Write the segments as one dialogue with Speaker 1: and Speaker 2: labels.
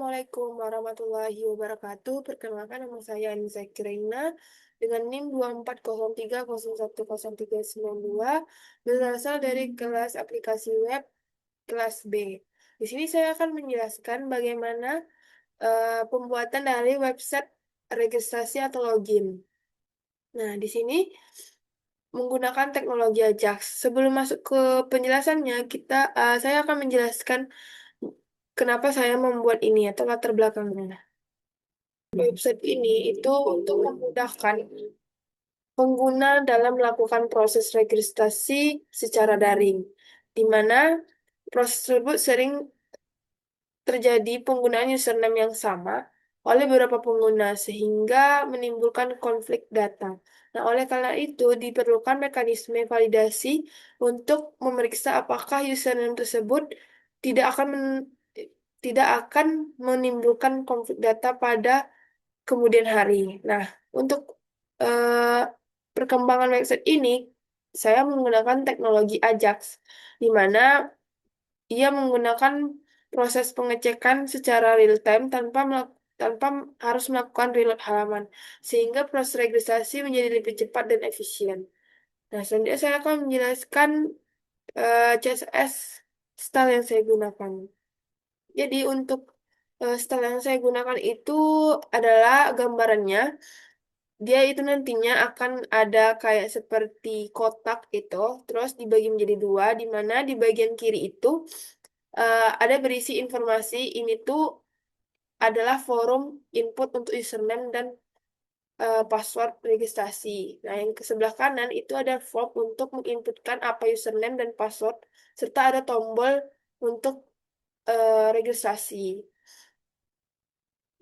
Speaker 1: Assalamualaikum warahmatullahi wabarakatuh. Perkenalkan nama saya Anissa Kirina dengan NIM 2403010392 berasal dari kelas aplikasi web kelas B. Di sini saya akan menjelaskan bagaimana pembuatan dari website registrasi atau login. Nah, di sini menggunakan teknologi Ajax. Sebelum masuk ke penjelasannya, saya akan menjelaskan kenapa saya membuat ini atau latar belakangnya. Website ini itu untuk memudahkan pengguna dalam melakukan proses registrasi secara daring, di mana proses tersebut sering terjadi penggunaan username yang sama oleh beberapa pengguna sehingga menimbulkan konflik data. Nah, oleh karena itu diperlukan mekanisme validasi untuk memeriksa apakah username tersebut tidak akan tidak akan menimbulkan konflik data pada kemudian hari. Nah, untuk eh, perkembangan website ini, saya menggunakan teknologi Ajax, di mana ia menggunakan proses pengecekan secara real time tanpa harus melakukan reload halaman, sehingga proses registrasi menjadi lebih cepat dan efisien. Nah, selanjutnya saya akan menjelaskan CSS style yang saya gunakan. Jadi untuk style yang saya gunakan itu adalah gambarannya. Dia itu nantinya akan ada kayak seperti kotak itu, terus dibagi menjadi dua, di mana di bagian kiri itu ada berisi informasi ini tuh adalah forum input untuk username dan password registrasi. Nah, yang ke sebelah kanan itu ada form untuk menginputkan apa username dan password, serta ada tombol untuk registrasi.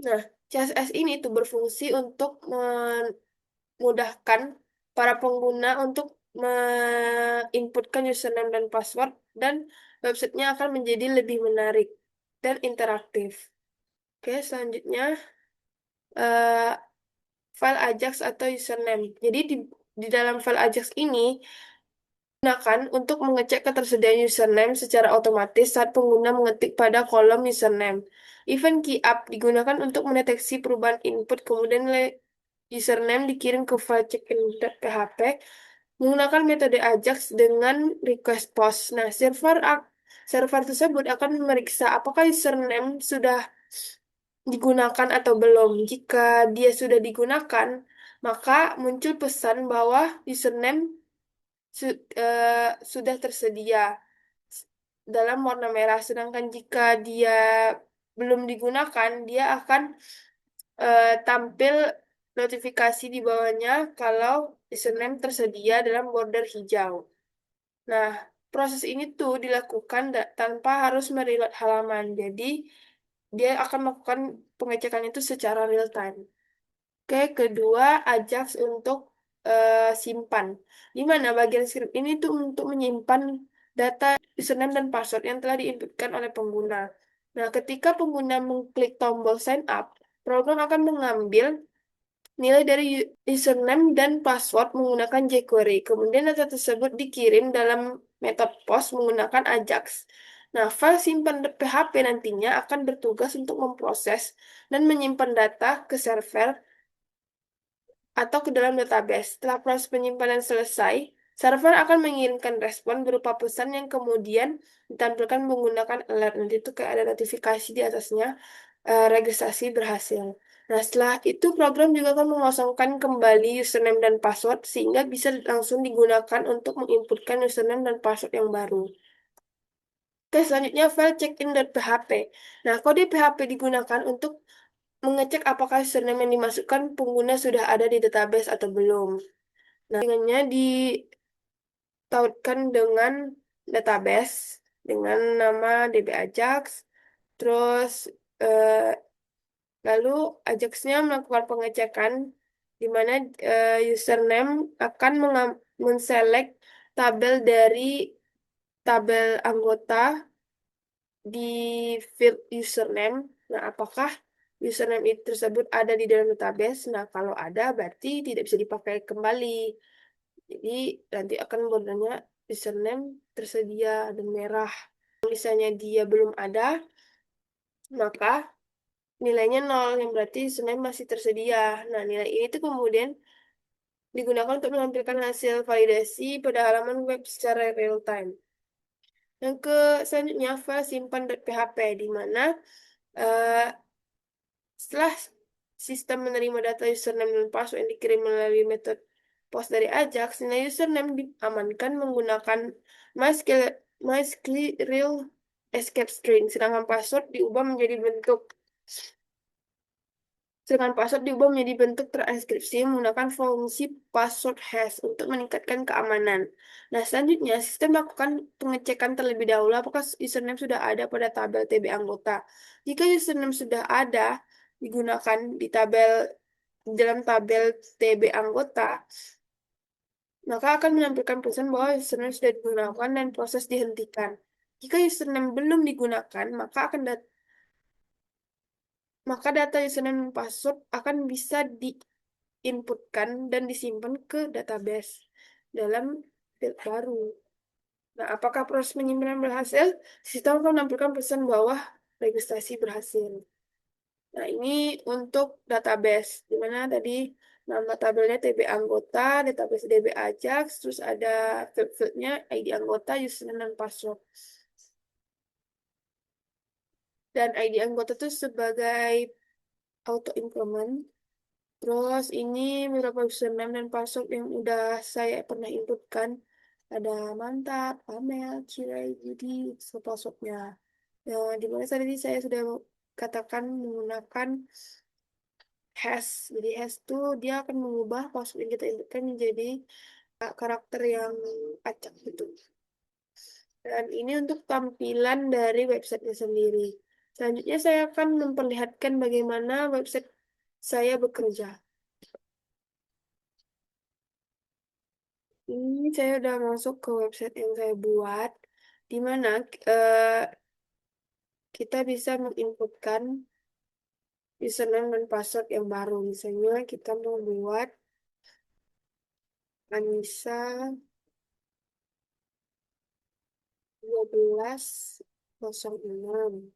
Speaker 1: Nah, CSS ini tuh berfungsi untuk memudahkan para pengguna untuk menginputkan username dan password, dan websitenya akan menjadi lebih menarik dan interaktif. Oke, selanjutnya eh, file Ajax atau username. Jadi di dalam file Ajax ini digunakan untuk mengecek ketersediaan username secara otomatis saat pengguna mengetik pada kolom username. Event key up digunakan untuk mendeteksi perubahan input, kemudian username dikirim ke file check-in.php menggunakan metode Ajax dengan request post. Nah, server tersebut akan memeriksa apakah username sudah digunakan atau belum. Jika dia sudah digunakan, maka muncul pesan bahwa username sudah tersedia dalam warna merah. Sedangkan jika dia belum digunakan, dia akan tampil notifikasi di bawahnya kalau username tersedia dalam border hijau. Nah, proses ini tuh dilakukan tanpa harus mereload halaman. Jadi, dia akan melakukan pengecekan itu secara real time. Oke, kedua, Ajax untuk simpan. Di mana bagian script ini tuh untuk menyimpan data username dan password yang telah diinputkan oleh pengguna. Nah, ketika pengguna mengklik tombol sign up, program akan mengambil nilai dari username dan password menggunakan jQuery. Kemudian data tersebut dikirim dalam metode post menggunakan Ajax. Nah, file simpan.php nantinya akan bertugas untuk memproses dan menyimpan data ke server atau ke dalam database. Setelah proses penyimpanan selesai, server akan mengirimkan respon berupa pesan yang kemudian ditampilkan menggunakan alert. Nanti itu kayak ada notifikasi di atasnya, registrasi berhasil. Nah, setelah itu program juga akan mengosongkan kembali username dan password sehingga bisa langsung digunakan untuk menginputkan username dan password yang baru. Oke, selanjutnya file checkin.php. Nah, kode PHP digunakan untuk mengecek apakah username yang dimasukkan pengguna sudah ada di database atau belum. Nah, dengannya ditautkan dengan database dengan nama DB Ajax, terus eh, lalu Ajax-nya melakukan pengecekan di mana username akan menselect tabel dari tabel anggota di field username. Nah, apakah username itu tersebut ada di dalam database? Nah, kalau ada berarti tidak bisa dipakai kembali. Jadi nanti akan bordernya username tersedia dan merah. Misalnya dia belum ada, maka nilainya nol, yang berarti sebenarnya masih tersedia. Nah, nilai ini tuh kemudian digunakan untuk menampilkan hasil validasi pada halaman web secara real time. Yang ke selanjutnya file simpan.php di mana eh, setelah sistem menerima data username dan password yang dikirim melalui metode post dari Ajax, nilai username diamankan menggunakan MySQL escape string, sedangkan password diubah menjadi bentuk Sedangkan password diubah menjadi bentuk transkripsi menggunakan fungsi password hash untuk meningkatkan keamanan. Nah, selanjutnya sistem melakukan pengecekan terlebih dahulu apakah username sudah ada pada tabel TB anggota. Jika username sudah ada digunakan di dalam tabel TB anggota, maka akan menampilkan pesan bahwa username sudah digunakan dan proses dihentikan. Jika username belum digunakan, maka data username dan password akan bisa diinputkan dan disimpan ke database dalam field baru. Nah, apakah proses penyimpanan berhasil? Sistem akan menampilkan pesan bahwa registrasi berhasil. Nah, ini untuk database, di mana tadi nama tabelnya TB anggota, database DB Ajax, terus ada field-fieldnya ID anggota, username, dan password. Dan ID anggota itu sebagai auto implement. Terus ini beberapa username dan password yang udah saya pernah inputkan. Ada Mantap, Amel, Cirai, Budi, so passwordnya. Nah, di mana tadi saya sudah katakan menggunakan hash. Jadi hash itu dia akan mengubah password yang kita inputkan menjadi karakter yang acak gitu. Dan ini untuk tampilan dari websitenya sendiri. Selanjutnya saya akan memperlihatkan bagaimana website saya bekerja. Ini saya udah masuk ke website yang saya buat, di mana eh, kita bisa menginputkan username dan password yang baru. Misalnya kita mau buat Anissa 1206.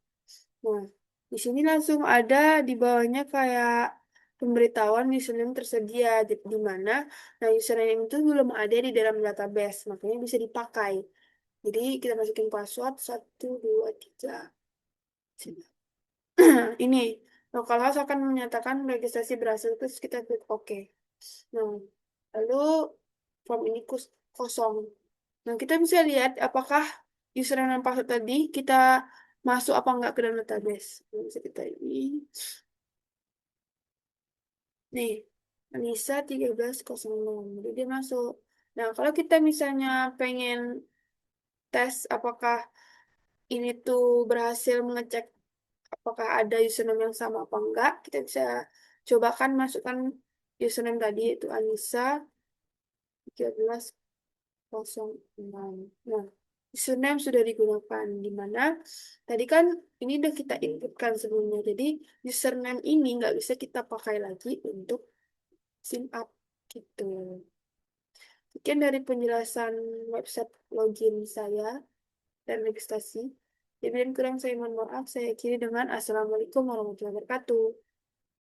Speaker 1: Nah, di sini langsung ada di bawahnya kayak pemberitahuan username tersedia, di mana nah username itu belum ada di dalam database, makanya bisa dipakai. Jadi kita masukin password 123. Ini localhost akan menyatakan registrasi berhasil, terus kita klik OK. Nah, lalu form ini kosong. Nah, kita bisa lihat apakah username dan password tadi kita masuk apa enggak ke dalam database. Nah, bisa kita ini. Nih, Anissa 1306. Jadi dia masuk. Nah, kalau kita misalnya pengen tes apakah ini tuh berhasil mengecek apakah ada username yang sama apa enggak, kita bisa cobakan masukkan username tadi itu Anissa 1306. Nah, username sudah digunakan di mana tadi kan ini udah kita inputkan sebelumnya. Jadi username ini nggak bisa kita pakai lagi untuk sign up gitu. Sekian dari penjelasan website login saya dan registrasi. Jadi kurang saya mohon maaf. Saya akhiri dengan Assalamualaikum warahmatullahi wabarakatuh.